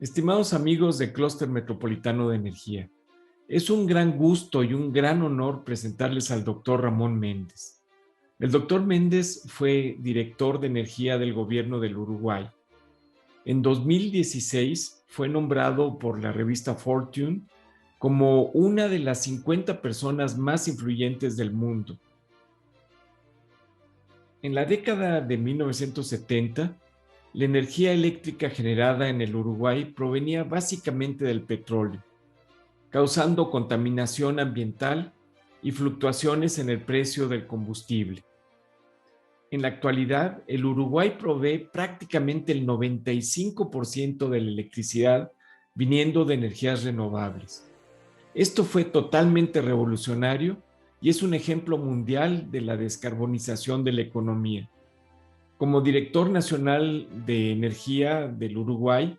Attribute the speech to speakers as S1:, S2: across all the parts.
S1: Estimados amigos de Clúster Metropolitano de Energía, es un gran gusto y un gran honor presentarles al doctor Ramón Méndez. El doctor Méndez fue director de energía del gobierno del Uruguay. En 2016 fue nombrado por la revista Fortune como una de las 50 personas más influyentes del mundo. En la década de 1970, la energía eléctrica generada en el Uruguay provenía básicamente del petróleo, causando contaminación ambiental y fluctuaciones en el precio del combustible. En la actualidad, el Uruguay provee prácticamente el 95% de la electricidad viniendo de energías renovables. Esto fue totalmente revolucionario y es un ejemplo mundial de la descarbonización de la economía. Como director nacional de energía del Uruguay,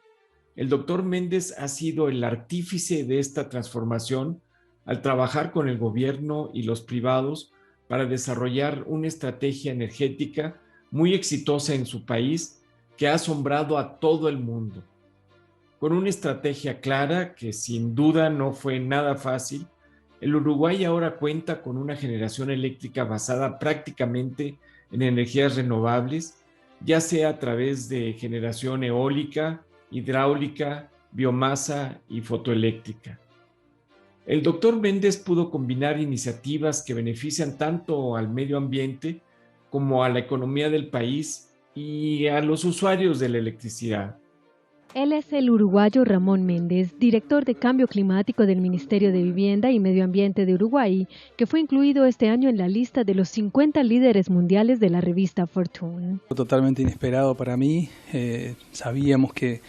S1: el doctor Méndez ha sido el artífice de esta transformación al trabajar con el gobierno y los privados para desarrollar una estrategia energética muy exitosa en su país que ha asombrado a todo el mundo. Con una estrategia clara que sin duda no fue nada fácil, el Uruguay ahora cuenta con una generación eléctrica basada prácticamente en energías renovables, ya sea a través de generación eólica, hidráulica, biomasa y fotoeléctrica. El doctor Méndez pudo combinar iniciativas que benefician tanto al medio ambiente como a la economía del país y a los usuarios de la electricidad.
S2: Él es el uruguayo Ramón Méndez, director de Cambio Climático del Ministerio de Vivienda y Medio Ambiente de Uruguay, que fue incluido este año en la lista de los 50 líderes mundiales de la revista Fortune.
S3: Totalmente inesperado para mí. Sabíamos que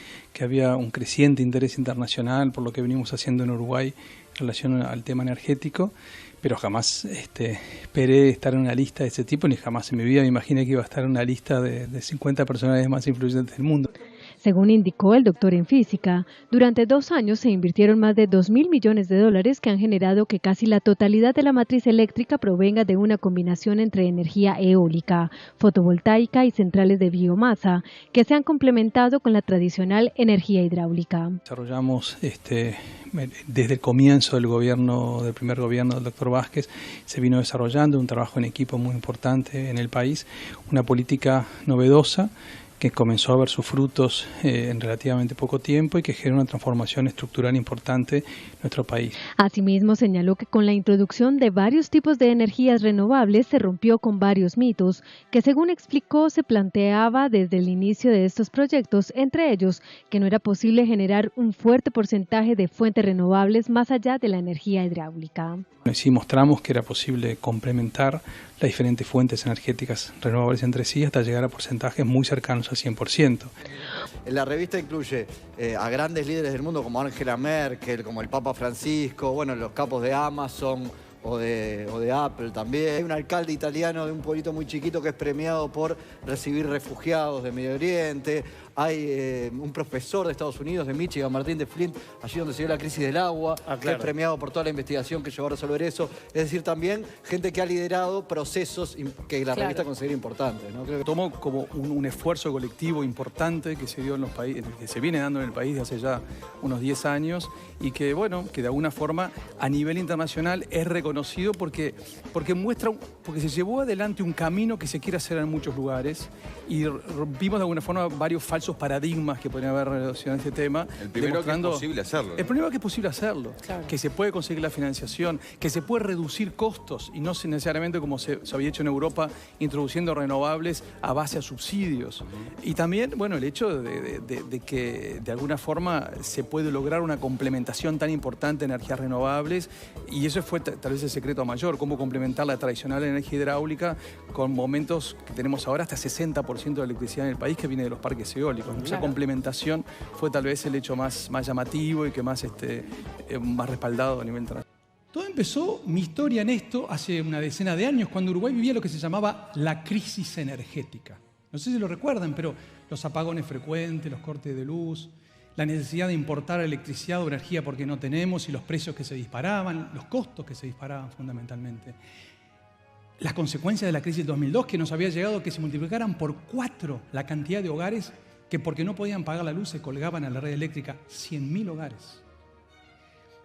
S3: había un creciente interés internacional por lo que venimos haciendo en Uruguay en relación al tema energético, pero jamás esperé estar en una lista de ese tipo, ni jamás en mi vida me imaginé que iba a estar en una lista de 50 personalidades más influyentes del mundo.
S2: Según indicó el doctor en física, durante 2 años se invirtieron más de 2.000 millones de dólares que han generado que casi la totalidad de la matriz eléctrica provenga de una combinación entre energía eólica, fotovoltaica y centrales de biomasa, que se han complementado con la tradicional energía hidráulica.
S3: Desarrollamos desde el comienzo del primer gobierno del doctor Vázquez, se vino desarrollando un trabajo en equipo muy importante en el país, una política novedosa que comenzó a ver sus frutos en relativamente poco tiempo y que genera una transformación estructural importante en nuestro país.
S2: Asimismo, señaló que con la introducción de varios tipos de energías renovables se rompió con varios mitos que, según explicó, se planteaba desde el inicio de estos proyectos, entre ellos que no era posible generar un fuerte porcentaje de fuentes renovables más allá de la energía hidráulica.
S3: Sí mostramos que era posible complementar las diferentes fuentes energéticas renovables entre sí hasta llegar a porcentajes muy cercanos al 100%.
S4: La revista incluye a grandes líderes del mundo como Angela Merkel, como el Papa Francisco, bueno, los capos de Amazon o de Apple también. Hay un alcalde italiano de un pueblito muy chiquito que es premiado por recibir refugiados de Medio Oriente. Hay un profesor de Estados Unidos, de Michigan, Martín de Flint, allí donde se dio la crisis del agua, que es premiado por toda la investigación que llevó a resolver eso. Es decir, también gente que ha liderado procesos que la revista considera importantes, ¿no? Creo que
S3: tomó como un esfuerzo colectivo importante que se dio en los países, que se viene dando en el país de hace ya unos 10 años y que, bueno, que de alguna forma a nivel internacional es reconocido porque se llevó adelante un camino que se quiere hacer en muchos lugares y rompimos de alguna forma varios falsos paradigmas que podrían haber relacionado este tema.
S5: El primero que es posible hacerlo.
S3: El primero que es posible hacerlo,
S6: Claro.
S3: que se puede conseguir la financiación, que se puede reducir costos y no necesariamente como se había hecho en Europa, introduciendo renovables a base a subsidios. Y también, bueno, el hecho de que de alguna forma se puede lograr una complementación tan importante de energías renovables y eso fue tal vez el secreto mayor, cómo complementar la tradicional energía hidráulica con momentos que tenemos ahora hasta 60% de electricidad en el país que viene de los parques eólicos. Esa complementación fue tal vez el hecho más llamativo y que más respaldado a nivel internacional.
S7: Todo empezó, mi historia en esto, hace una decena de años, cuando Uruguay vivía lo que se llamaba la crisis energética. No sé si lo recuerdan, pero los apagones frecuentes, los cortes de luz, la necesidad de importar electricidad o energía porque no tenemos y los precios que se disparaban, los costos que se disparaban fundamentalmente. Las consecuencias de la crisis del 2002, que nos había llegado a que se multiplicaran por 4 la cantidad de hogares que porque no podían pagar la luz se colgaban a la red eléctrica 100.000 hogares.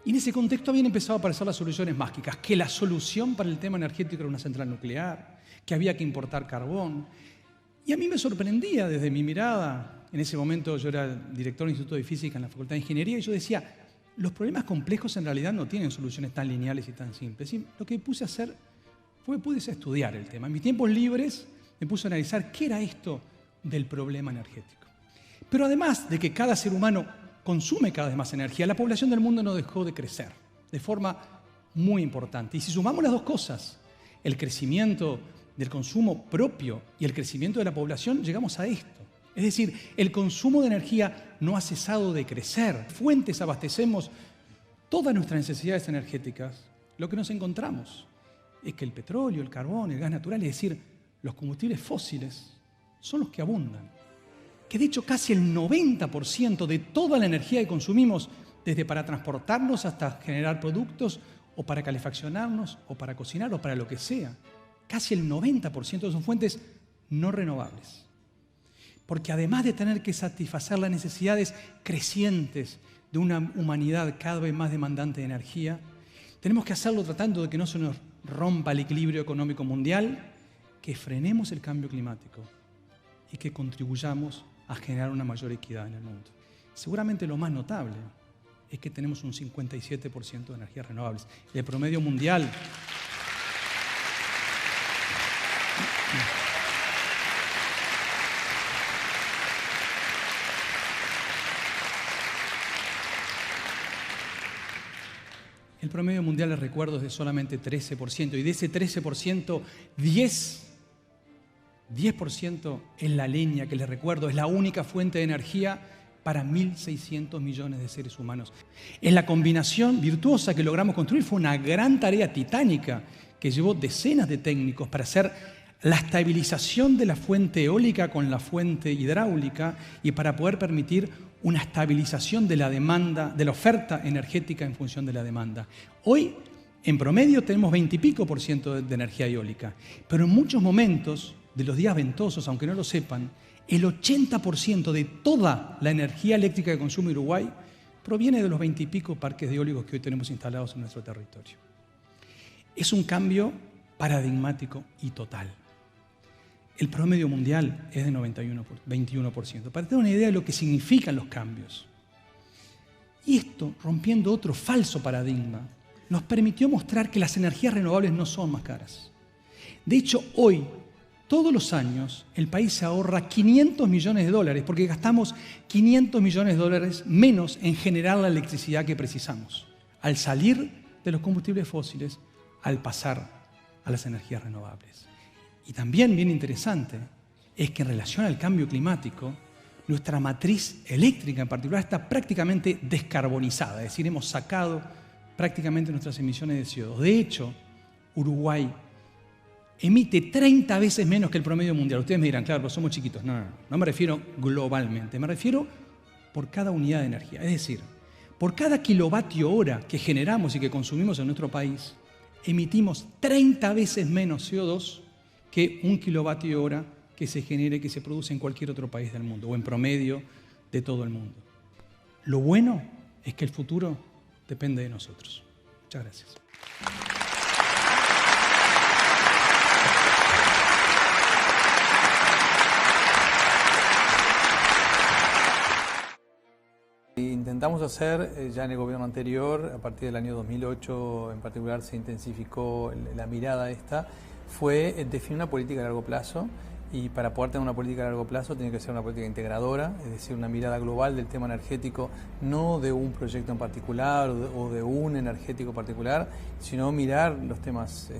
S7: Y en ese contexto habían empezado a aparecer las soluciones mágicas, que la solución para el tema energético era una central nuclear, que había que importar carbón. Y a mí me sorprendía desde mi mirada, en ese momento yo era director del Instituto de Física en la Facultad de Ingeniería, y yo decía, los problemas complejos en realidad no tienen soluciones tan lineales y tan simples. Y lo que puse a hacer fue estudiar el tema. En mis tiempos libres me puse a analizar qué era esto del problema energético. Pero además de que cada ser humano consume cada vez más energía, la población del mundo no dejó de crecer de forma muy importante. Y si sumamos las dos cosas, el crecimiento del consumo propio y el crecimiento de la población, llegamos a esto. Es decir, el consumo de energía no ha cesado de crecer. Fuentes abastecemos todas nuestras necesidades energéticas. Lo que nos encontramos es que el petróleo, el carbón, el gas natural, es decir, los combustibles fósiles, son los que abundan. Que de hecho casi el 90% de toda la energía que consumimos, desde para transportarnos hasta generar productos, o para calefaccionarnos, o para cocinar, o para lo que sea, casi el 90% son fuentes no renovables. Porque además de tener que satisfacer las necesidades crecientes de una humanidad cada vez más demandante de energía, tenemos que hacerlo tratando de que no se nos rompa el equilibrio económico mundial, que frenemos el cambio climático y que contribuyamos a generar una mayor equidad en el mundo. Seguramente lo más notable es que tenemos un 57% de energías renovables. El promedio mundial... El promedio mundial, les recuerdo, es de solamente 13%. Y de ese 13%, 10% es la leña, que les recuerdo, es la única fuente de energía para 1.600 millones de seres humanos. En la combinación virtuosa que logramos construir fue una gran tarea titánica que llevó decenas de técnicos para hacer la estabilización de la fuente eólica con la fuente hidráulica y para poder permitir una estabilización de la demanda, de la oferta energética en función de la demanda. Hoy, en promedio, tenemos 20 y pico % de energía eólica, pero en muchos momentos de los días ventosos, aunque no lo sepan, el 80% de toda la energía eléctrica que consume Uruguay proviene de los 20 y pico parques eólicos que hoy tenemos instalados en nuestro territorio. Es un cambio paradigmático y total. El promedio mundial es de 21%. Para tener una idea de lo que significan los cambios. Y esto, rompiendo otro falso paradigma, nos permitió mostrar que las energías renovables no son más caras. De hecho, hoy, todos los años, el país se ahorra $500 millones porque gastamos $500 millones menos en generar la electricidad que precisamos, al salir de los combustibles fósiles, al pasar a las energías renovables. Y también, bien interesante, es que en relación al cambio climático, nuestra matriz eléctrica en particular está prácticamente descarbonizada, es decir, hemos sacado prácticamente nuestras emisiones de CO2. De hecho, Uruguay emite 30 veces menos que el promedio mundial. Ustedes me dirán, claro, pero somos chiquitos. No me refiero globalmente, me refiero por cada unidad de energía. Es decir, por cada kilovatio hora que generamos y que consumimos en nuestro país, emitimos 30 veces menos CO2 que un kilovatio hora que se genere, que se produce en cualquier otro país del mundo, o en promedio de todo el mundo. Lo bueno es que el futuro depende de nosotros. Muchas gracias.
S3: Intentamos hacer, ya en el gobierno anterior, a partir del año 2008 en particular se intensificó la mirada esta, fue definir una política a largo plazo, y para poder tener una política a largo plazo tiene que ser una política integradora, es decir, una mirada global del tema energético, no de un proyecto en particular o de un energético particular, sino mirar los temas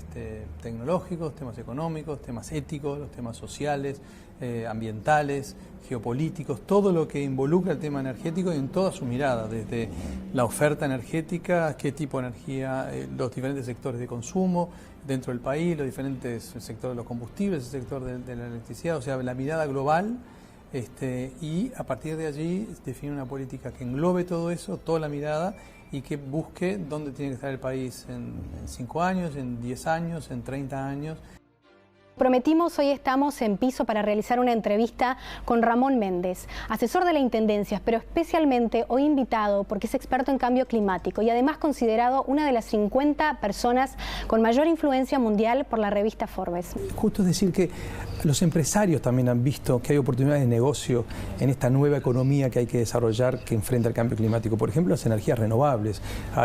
S3: tecnológicos, temas económicos, temas éticos, los temas sociales, ambientales, geopolíticos, todo lo que involucra el tema energético en toda su mirada, desde la oferta energética, qué tipo de energía, los diferentes sectores de consumo dentro del país, los diferentes sectores de los combustibles, el sector de la electricidad, o sea, la mirada global, y a partir de allí definir una política que englobe todo eso, toda la mirada, y que busque dónde tiene que estar el país en 5 años, en 10 años, en 30 años.
S5: Prometimos, hoy estamos en piso para realizar una entrevista con Ramón Méndez, asesor de la Intendencia, pero especialmente hoy invitado porque es experto en cambio climático y además considerado una de las 50 personas con mayor influencia mundial por la revista Forbes.
S3: Justo es decir que los empresarios también han visto que hay oportunidades de negocio en esta nueva economía que hay que desarrollar que enfrenta el cambio climático. Por ejemplo, las energías renovables.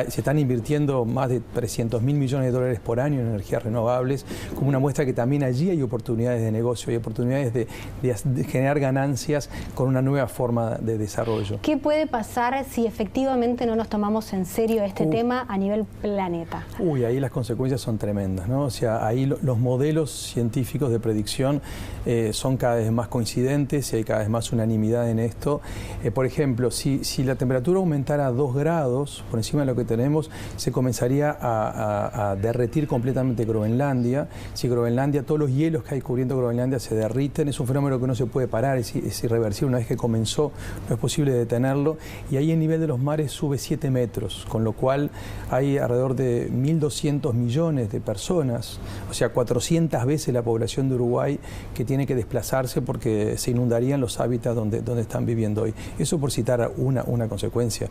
S3: Se están invirtiendo más de 300.000 millones de dólares por año en energías renovables, como una muestra que también allí hay oportunidades de negocio, hay oportunidades de generar ganancias con una nueva forma de desarrollo.
S5: ¿Qué puede pasar si efectivamente no nos tomamos en serio este tema a nivel planeta?
S3: Ahí las consecuencias son tremendas, ¿no? O sea, ahí los modelos científicos de predicción son cada vez más coincidentes y hay cada vez más unanimidad en esto. Por ejemplo, si la temperatura aumentara 2 grados por encima de lo que tenemos, se comenzaría a derretir completamente Groenlandia. Si Groenlandia, todos los hielos que hay cubriendo Groenlandia se derriten, es un fenómeno que no se puede parar, es irreversible. Una vez que comenzó, no es posible detenerlo. Y ahí el nivel de los mares sube 7 metros, con lo cual hay alrededor de 1.200 millones de personas, o sea, 400 veces la población de Uruguay, que tiene que desplazarse porque se inundarían los hábitats donde están viviendo hoy. Eso por citar una consecuencia.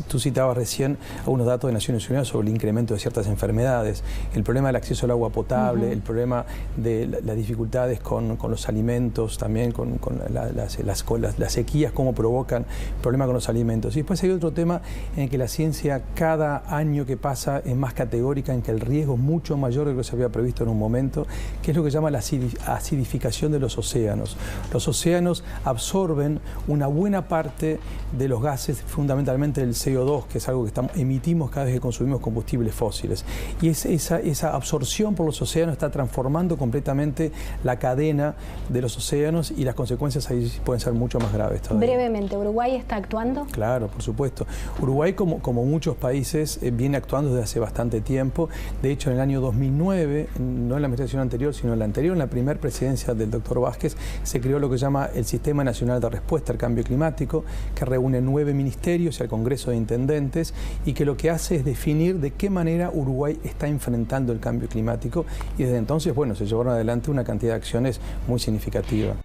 S3: Tú citabas recién algunos datos de Naciones Unidas sobre el incremento de ciertas enfermedades, el problema del acceso al agua potable, el problema de las dificultades con los alimentos, también con las sequías, cómo provocan problemas con los alimentos. Y después hay otro tema en el que la ciencia cada año que pasa es más categórica, en que el riesgo es mucho mayor de lo que se había previsto en un momento, que es lo que se llama la acidificación de los océanos. Los océanos absorben una buena parte de los gases, fundamentalmente el CO2, que es algo que emitimos cada vez que consumimos combustibles fósiles. Y esa absorción por los océanos está transformando completamente la cadena de los océanos y las consecuencias ahí pueden ser mucho más graves todavía.
S5: Brevemente, ¿Uruguay está actuando?
S3: Claro, por supuesto. Uruguay, como muchos países, viene actuando desde hace bastante tiempo. De hecho, en el año 2009, no en la administración anterior, sino en la anterior, en la primera presidencia del doctor Vázquez, se creó lo que se llama el Sistema Nacional de Respuesta al Cambio Climático, que reúne 9 ministerios y al Congreso de Intendentes, y que lo que hace es definir de qué manera Uruguay está enfrentando el cambio climático, y desde entonces, bueno, se llevaron adelante una cantidad de acciones muy significativa.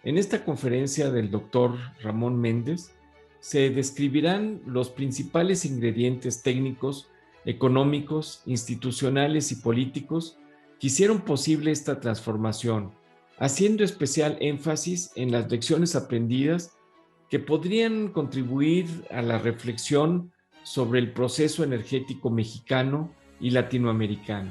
S1: En esta conferencia del doctor Ramón Méndez se describirán los principales ingredientes técnicos, económicos, institucionales y políticos que hicieron posible esta transformación, haciendo especial énfasis en las lecciones aprendidas que podrían contribuir a la reflexión sobre el proceso energético mexicano y latinoamericano.